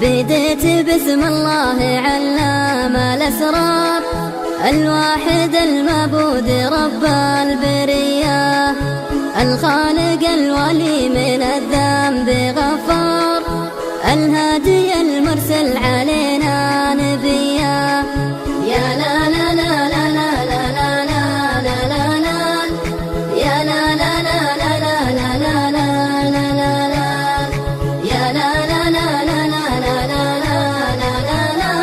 بديت باسم الله علام الأسرار، الواحد المعبود رب البرية، الخالق الولي من الذنب غفار، الهادي المرسل علينا نبيا. يا لا لا لا لا لا لا لا لا لا لا، يا لا لا لا لا لا لا لا لا لا لا، يا لا لا لا لا لا لا لا لا لا،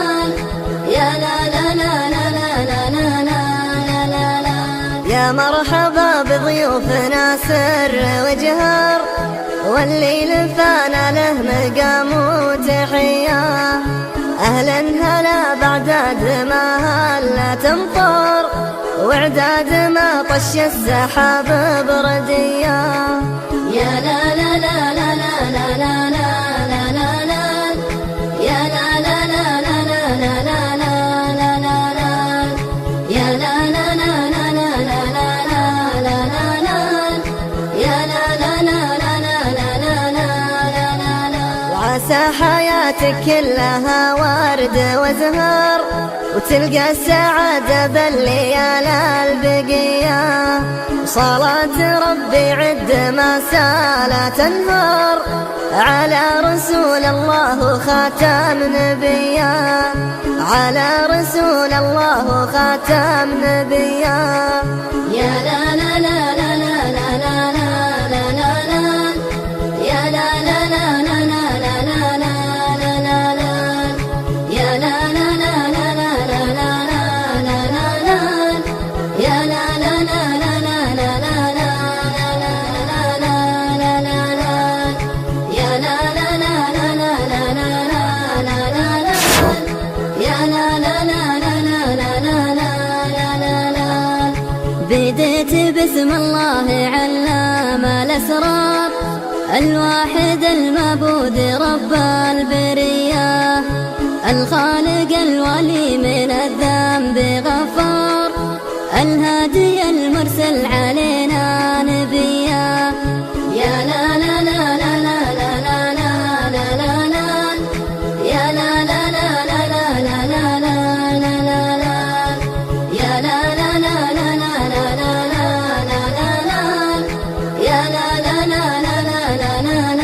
يا لا لا لا لا لا لا لا لا. يا مرحبا بضيوفنا سر وجهار، والليل فانا له مقام وتحية، أهلا هلا بعداد ما هلا تمطر، وعداد ما طش السحاب بردية. يا لا لا لا لا لا لا لا لا لا لا، يا لا لا لا لا لا لا لا لا لا لا، يا لا لا لا لا لا لا لا لا لا، يا لا لا لا لا لا لا لا. وعسى حياتك كلها ورد وزهر، وتلقى السعادة بالليال البقية، وصلاة ربي عد ما سالت النهار، على رسول الله خاتم نبيا، على رسول الله خاتم نبيا. يا لا لا لا لا لا لا لا لا لا لا، يا لا لا لا لا لا لا لا لا لا، يا لا لا لا لا لا لا لا لا، يا لا لا لا لا لا لا لا لا، يا لا لا لا لا لا لا لا، يا لا لا لا لا لا لا لا. بديت باسم الله علام الأسرار، الواحد المعبود رب البرية، الخالق الولي من الذنب غفار، الهادي المرسل علينا نبيا. يا لا لا لا لا لا لا لا لا لا لا، يا لا لا لا لا لا لا لا لا لا، يا لا لا لا لا لا لا لا لا، يا لا لا لا لا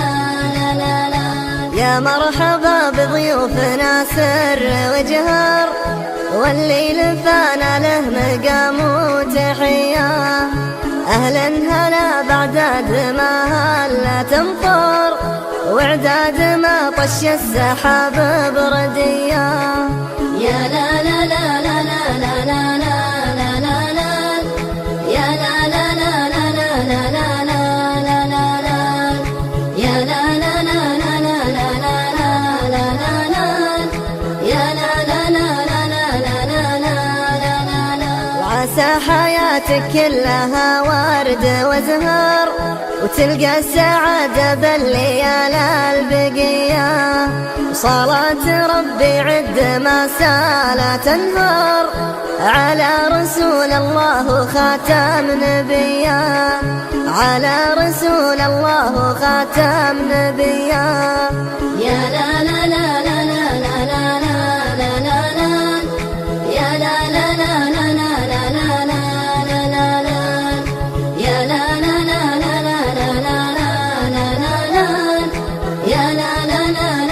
لا لا لا. يا مرحبا بضيوفنا سر وجهار، والليل فانا له مقام وتحية، أهلا هلا بعداد ما هلا تمطر، وعداد ما طش السحاب بردية. يا لا لا لا لا لا لا لا لا لا لا، يا لا لا لا لا لا لا لا لا لا، يا لا لا لا لا لا لا لا لا، يا لا لا لا لا لا لا. وعسى حياتك كلها ورد وزهر، وتلقى السعادة بالليال البقية، وصلاة ربي عد ما سالت النهار، على رسول الله خاتم نبيا، على رسول الله خاتم نبيا. يا لا لا لا لا لا لا لا لا لا لا، يا لا لا لا لا لا لا لا لا لا، يا لا لا لا لا لا لا لا لا، يا لا لا لا